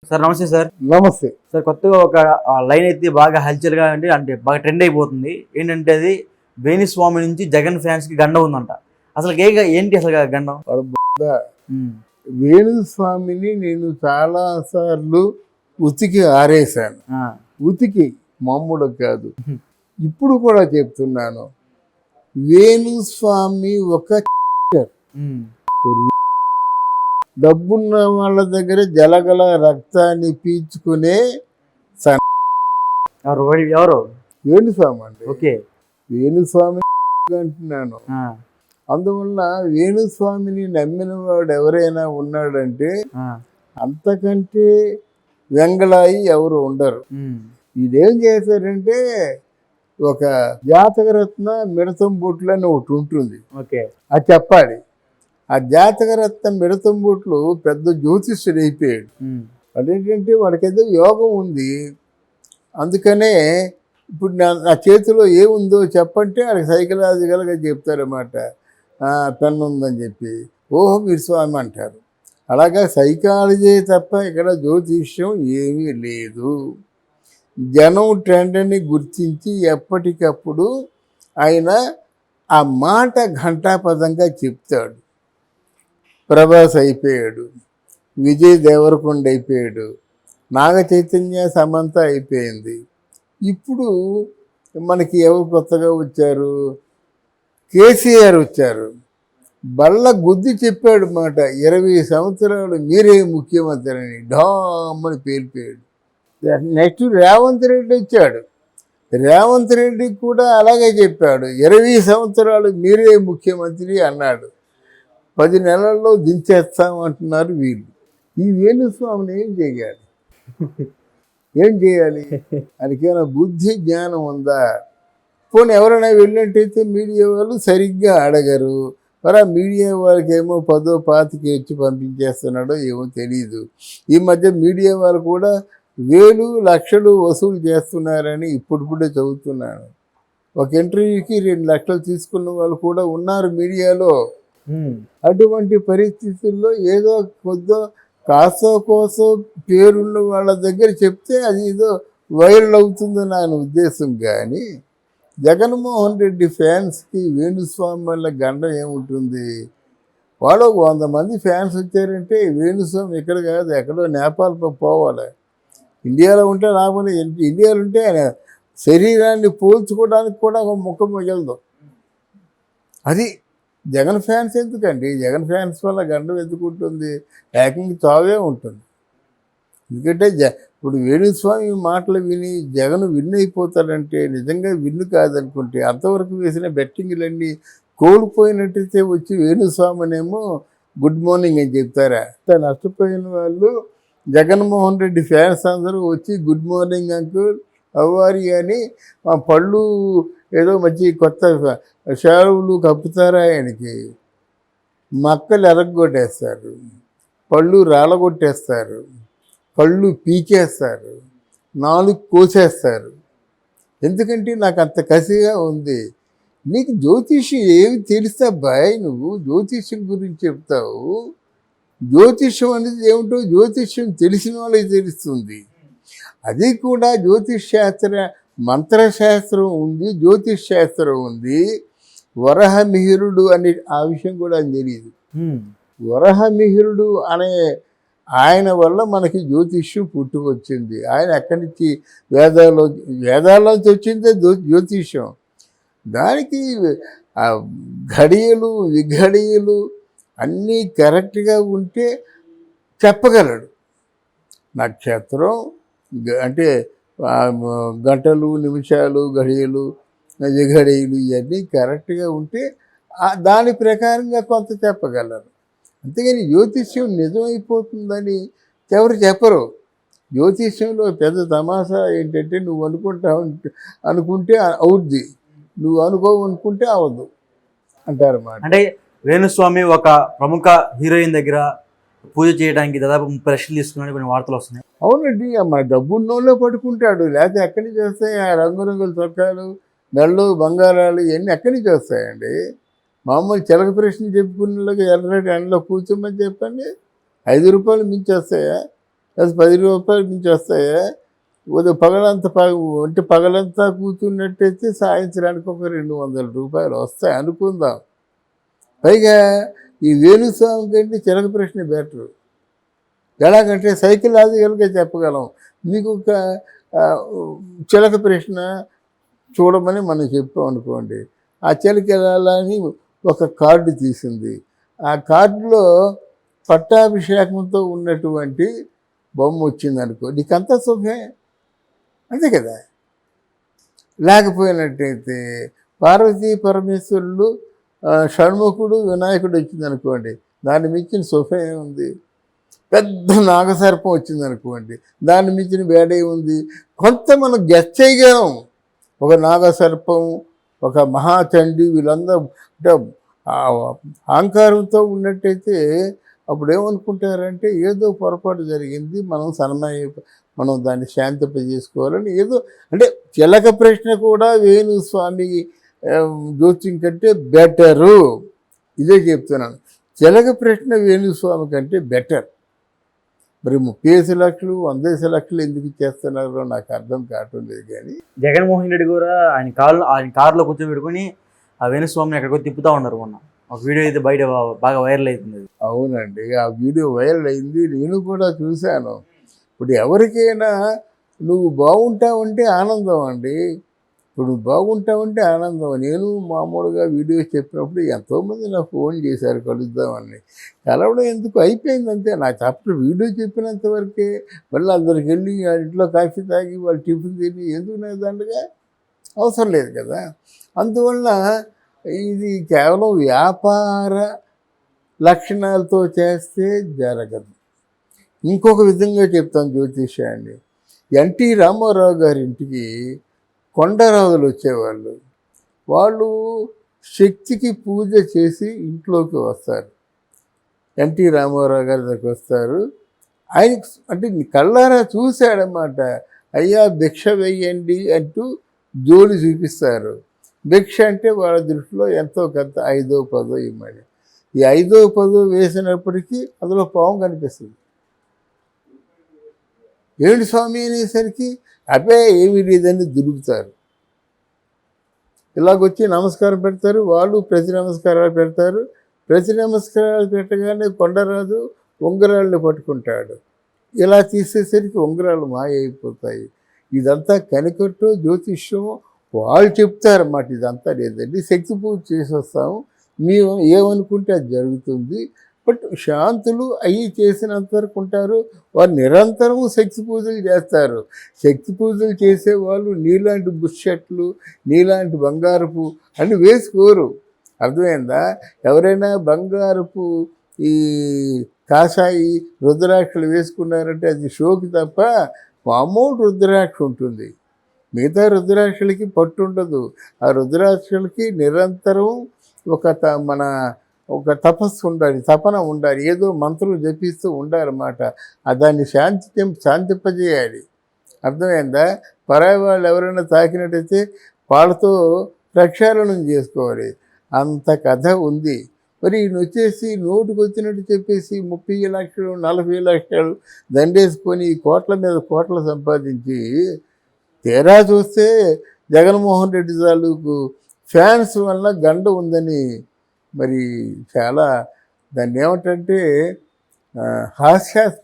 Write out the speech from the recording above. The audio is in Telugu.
సార్ నమస్తే సార్. నమస్తే. సార్ కొత్తగా ఒక లైన్ అయితే బాగా హల్చల్గా అంటే బాగా ట్రెండ్ అయిపోతుంది. ఏంటంటే అది వేణుస్వామి నుంచి జగన్ ఫ్యాన్స్ కి గండం ఉందంట. అసలు ఏంటి అసలు గండం? వేణుస్వామిని నేను చాలా సార్లు ఉతికి ఆరేశాను. ఉతికి మామూలు కాదు, ఇప్పుడు కూడా చెప్తున్నాను. వేణుస్వామి ఒక డబ్బున్న వాళ్ళ దగ్గర జలగల రక్తాన్ని పీల్చుకునే ఎవరు? వేణుస్వామి అండి. ఓకే, వేణుస్వామి అంటున్నాను. అందువల్ల వేణుస్వామిని నమ్మిన వాడు ఎవరైనా ఉన్నాడంటే అంతకంటే వెంగళాయి ఎవరు ఉండరు. ఇదేం చేశారంటే ఒక జాతకరత్న మిడతం బొట్లు అని ఒకటి ఉంటుంది, అది చెప్పాలి. ఆ జాతకరత్న మిడతం బొట్లు పెద్ద జ్యోతిష్యుడు అయిపోయాడు. అదేంటంటే వాడికేదో యోగం ఉంది, అందుకనే ఇప్పుడు నా చేతిలో ఏముందో చెప్పంటే వాడికి సైకలాజికల్గా చెప్తారన్నమాట. పెన్ను ఉందని చెప్పి ఓహో మీరు స్వామి అంటారు. అలాగా సైకాలజీ తప్ప ఇక్కడ జ్యోతిష్యం ఏమీ లేదు. జనం ట్రెండ్ని గుర్తించి ఎప్పటికప్పుడు ఆయన ఆ మాట ఘంటాపదంగా చెప్తాడు. ప్రభాస్ అయిపోయాడు, విజయ్ దేవరకొండ అయిపోయాడు, నాగ చైతన్య సమంత అయిపోయింది. ఇప్పుడు మనకి ఎవరు కొత్తగా వచ్చారు? కేసీఆర్ వచ్చారు. బల్ల గుద్ది చెప్పాడు మాట, 20 సంవత్సరాలు మీరే ముఖ్యమంత్రి అని డామ్మని పేలిపోయాడు. నెక్స్ట్ రేవంత్ రెడ్డి వచ్చాడు. రేవంత్ రెడ్డి కూడా అలాగే చెప్పాడు, 20 సంవత్సరాలు మీరే ముఖ్యమంత్రి అన్నాడు. 10 నెలల్లో దించేస్తామంటున్నారు వీళ్ళు. ఈ వేణుస్వామిని ఏం చేయాలి? ఏం చేయాలి? ఆయనకేమైనా బుద్ధి జ్ఞానం ఉందా? పోనీ ఎవరైనా వెళ్ళినట్టయితే మీడియా వాళ్ళు సరిగ్గా అడగరు. మరి ఆ మీడియా వాళ్ళకి ఏమో 10-25 ఇచ్చి పంపించేస్తున్నాడో ఏమో తెలియదు. ఈ మధ్య మీడియా వాళ్ళు కూడా 1000 లక్షలు వసూలు చేస్తున్నారని ఇప్పుడిప్పుడే చదువుతున్నాను. ఒక ఇంటర్వ్యూకి 2 లక్షలు తీసుకున్న వాళ్ళు కూడా ఉన్నారు మీడియాలో. అటువంటి పరిస్థితుల్లో ఏదో కొద్దో కాసో కోసో పేరున్న వాళ్ళ దగ్గర చెప్తే అది ఏదో వైరల్ అవుతుందని ఆయన ఉద్దేశం. కానీ జగన్మోహన్ రెడ్డి ఫ్యాన్స్కి వేణుస్వామి వల్ల గండం ఏముంటుంది? వాళ్ళు 100 మంది ఫ్యాన్స్ వచ్చారంటే వేణుస్వామి ఇక్కడ కాదు, ఎక్కడో నేపాల్కి పోవాలి. ఇండియాలో ఉంటే రాబోయే ఇండియాలో ఉంటే ఆయన శరీరాన్ని పోల్చుకోవడానికి కూడా ఒక ముఖ మిగలదు. అది జగన్ ఫ్యాన్స్ ఎందుకండి? జగన్ ఫ్యాన్స్ వల్ల గండం ఎందుకుంటుంది? ఏకంగా చావే ఉంటుంది. ఎందుకంటే ఇప్పుడు వేణుస్వామి మాటలు విని జగన్ విన్ అయిపోతాడంటే నిజంగా విన్ను కాదనుకుంటే అంతవరకు వేసిన బెట్టింగ్లన్నీ కోల్పోయినట్టయితే వచ్చి వేణుస్వామినేమో గుడ్ మార్నింగ్ అని చెప్తారా? నష్టపోయిన వాళ్ళు జగన్మోహన్ రెడ్డి ఫ్యాన్స్ అందరూ వచ్చి గుడ్ మార్నింగ్ అంకుల్ అవ్వాలి అని మా పళ్ళు ఏదో మంచి కొత్త షాలువులు కప్పుతారా ఆయనకి? మక్కలు ఎరగొట్టేస్తారు, పళ్ళు రాలగొట్టేస్తారు, కళ్ళు పీకేస్తారు, నాలుగు కోసేస్తారు. ఎందుకంటే నాకు అంత కసిగా ఉంది. నీకు జ్యోతిష్యం ఏమి తెలుస్తా బాయ్? నువ్వు జ్యోతిష్యం గురించి చెప్తావు. జ్యోతిష్యం అనేది ఏమిటో జ్యోతిష్యం తెలిసిన వాళ్ళకి తెలుస్తుంది. అది కూడా జ్యోతిష్ శాస్త్ర మంత్రశాస్త్రం ఉంది, జ్యోతిష్ శాస్త్రం ఉంది. వరహమిహిరుడు అనే ఆ విషయం కూడా తెలియదు. వరహమిహిరుడు అనే ఆయన వల్ల మనకి జ్యోతిష్యం పుట్టుకొచ్చింది. ఆయన ఎక్కడి నుంచి వేదాల్లోంచి వచ్చిందే జ్యోతిష్యం. దానికి ఘడియలు విఘడియలు అన్నీ కరెక్ట్గా ఉంటే చెప్పగలడు. నక్షత్రం అంటే గంటలు నిమిషాలు ఘడియలు విఘడియలు ఇవన్నీ కరెక్ట్గా ఉంటే దాని ప్రకారంగా కొంత చెప్పగలరు. అంతేగాని జ్యోతిష్యం నిజమైపోతుందని ఎవరు చెప్పరు. జ్యోతిష్యంలో పెద్ద తమాషా ఏంటంటే నువ్వు అనుకుంటే అవుద్ది, నువ్వు అనుకోవనుకుంటే అవద్దు అంటారన్నమాట. అంటే వేణుస్వామి ఒక ప్రముఖ హీరోయిన్ దగ్గర పూజ చేయడానికి దాదాపు 30 లక్షలు తీసుకున్నాడు కొన్ని వార్తలు వస్తున్నాయి. అవునండి, మా డబ్బున్నోళ్ళే పడుకుంటాడు. లేకపోతే ఎక్కడి నుంచి వస్తాయి ఆ రంగురంగుల చొక్కాలు, మెళ్ళు బంగారాలు ఇవన్నీ ఎక్కడి నుంచి వస్తాయండి? మామూలు చిలక ప్రశ్న చెప్పుకున్నలాగా ఎర్రటి ఎండలో కూర్చోమని చెప్పండి, 5 రూపాయలు మించి వస్తాయా? అది 10 రూపాయల నుంచి వస్తాయా? ఉదయం పగలంతా అంటే పగలంతా కూర్చున్నట్టయితే సాయంత్రానికి ఒక 200 రూపాయలు వస్తాయి అనుకుందాం. పైగా ఈ వేణుస్వామి కంటే చిలక ప్రశ్న బెటరు. ఎలాగంటే సైకలాజికల్గా చెప్పగలం. మీకు ఒక చిలక ప్రశ్న చూడమని మనం చెప్పాం అనుకోండి. ఆ చిలక ఎలా అని ఒక కార్డు తీసింది. ఆ కార్డులో పట్టాభిషేకంతో ఉన్నటువంటి బొమ్మ వచ్చిందనుకో, నీకంతా సుఖమే, అంతే కదా. లేకపోయినట్టయితే పార్వతీ పరమేశ్వరులు, షణ్ముఖుడు, వినాయకుడు వచ్చిందనుకోండి, దాన్ని మించిన సుఖం ఏముంది? పెద్ద నాగసర్పం వచ్చిందనుకోండి, దాన్ని మించిన వేడే ఉంది. కొంత మనం గెస్ చేయగలం. ఒక నాగసర్పం, ఒక మహాచండి, వీళ్ళందరూ అంటే అహంకారంతో ఉన్నట్టయితే అప్పుడు ఏమనుకుంటారంటే ఏదో పొరపాటు జరిగింది, మనం దాన్ని శాంతింపజేసుకోవాలని ఏదో అంటే చిలక ప్రశ్న కూడా వేణుస్వామి జ్యోతిష్యం కంటే బెటరు. ఇదే చెప్తున్నాను. చిలక ప్రశ్న వేణుస్వామి కంటే బెటర్. మరి 30 లక్షలు 100 లక్షలు ఎందుకు ఇచ్చేస్తున్నారో నాకు అర్థం కావటం లేదు. కానీ జగన్మోహన్ రెడ్డి కూడా ఆయన కారులో కూర్చోబెట్టుకుని ఆ వేణుస్వామిని ఎక్కడికో తిప్పుతా ఉన్నారు మొన్న. ఒక వీడియో అయితే బయట బాగా వైరల్ అవుతుంది. అవునండి, ఆ వీడియో వైరల్ అయింది, నేను కూడా చూశాను. ఇప్పుడు ఎవరికైనా నువ్వు బాగుంటావంటే ఆనందం అండి. ఇప్పుడు బాగుంటావంటే ఆనందం. నేను మామూలుగా వీడియోస్ చెప్పినప్పుడు ఎంతోమంది నాకు ఫోన్ చేశారు కలుద్దామని. కలవడం ఎందుకు, అయిపోయింది అంతే. నాకు అప్పుడు వీడియో చెప్పినంత వరకే. మళ్ళీ అందరికి వెళ్ళి ఇంట్లో కాఫీ తాగి వాళ్ళు టిఫిన్ తిని ఎందుకు నాకు దండగా అవసరం లేదు కదా. అందువల్ల ఇది కేవలం వ్యాపార లక్షణాలతో చేస్తే జరగదు. ఇంకొక విధంగా చెప్తాను జ్యోతిష్యాన్ని. ఎన్టీ రామారావు గారి ఇంటికి కొండరాజులు వచ్చేవాళ్ళు. వాళ్ళు శక్తికి పూజ చేసి ఇంట్లోకి వస్తారు. ఎన్టీ రామారావు గారి దగ్గరికి వస్తారు. ఆయనకు అంటే కళ్ళారా చూశాడనమాట. అయ్యా భిక్ష వెయ్యండి అంటూ జోలి చూపిస్తారు. భిక్ష అంటే వాళ్ళ దృష్టిలో ఎంతో కొంత 5ో 10ో ఇవ్వమని. ఈ 5ో 10ో వేసినప్పటికీ అందులో పాము కనిపిస్తుంది. ఏమిటి స్వామి అనేసరికి అబ్బే ఏమీ లేదని దులుపుతారు. ఇలాగొచ్చి నమస్కారం పెడతారు. వాళ్ళు ప్రతి నమస్కారాలు పెడతారు. ప్రతి నమస్కారాలు పెట్టగానే కొండరాజు ఉంగరాలను పట్టుకుంటాడు. ఇలా తీసేసరికి ఉంగరాలు మాయ అయిపోతాయి. ఇదంతా కనికట్టు జ్యోతిష్యం వాళ్ళు చెప్తారన్నమాట. ఇదంతా లేదండి, శక్తి పూజ చేసి వస్తాము, మేము ఏమనుకుంటే అది జరుగుతుంది. బట్ శాంతులు అవి చేసినంత వరకు ఉంటారు. వారు నిరంతరము శక్తి పూజలు చేస్తారు. శక్తి పూజలు చేసేవాళ్ళు నీలాంటి బుషర్ట్లు, నీలాంటి బంగారపు అని వేసుకోరు. అర్థమైందా? ఎవరైనా బంగారపు ఈ కాషాయి రుద్రాక్షలు వేసుకున్నారంటే అది షోకి తప్ప మామూలు రుద్రాక్ష ఉంటుంది. మిగతా రుద్రాక్షలకి పట్టు ఉండదు. ఆ రుద్రాక్షలకి నిరంతరం ఒక తపస్సు ఉండాలి, తపన ఉండాలి, ఏదో మంత్రులు జపిస్తూ ఉండాలన్నమాట. దాన్ని శాంతింపజేయాలి. అర్థమైందా? పరాయి వాళ్ళు ఎవరైనా తాకినట్టయితే వాళ్ళతో ప్రక్షాళనం చేసుకోవాలి. అంత కథ ఉంది. మరి ఈయన వచ్చేసి నోటుకు వచ్చినట్టు చెప్పేసి 30 లక్షలు 40 లక్షలు దండేసుకొని కోట్ల మీద కోట్లు సంపాదించి తీరా చూస్తే జగన్మోహన్ రెడ్డి తాలూకు ఫ్యాన్స్ వల్ల గండ ఉందని మరి చాలా దాన్ని ఏమిటంటే హాస్యాస్పదం.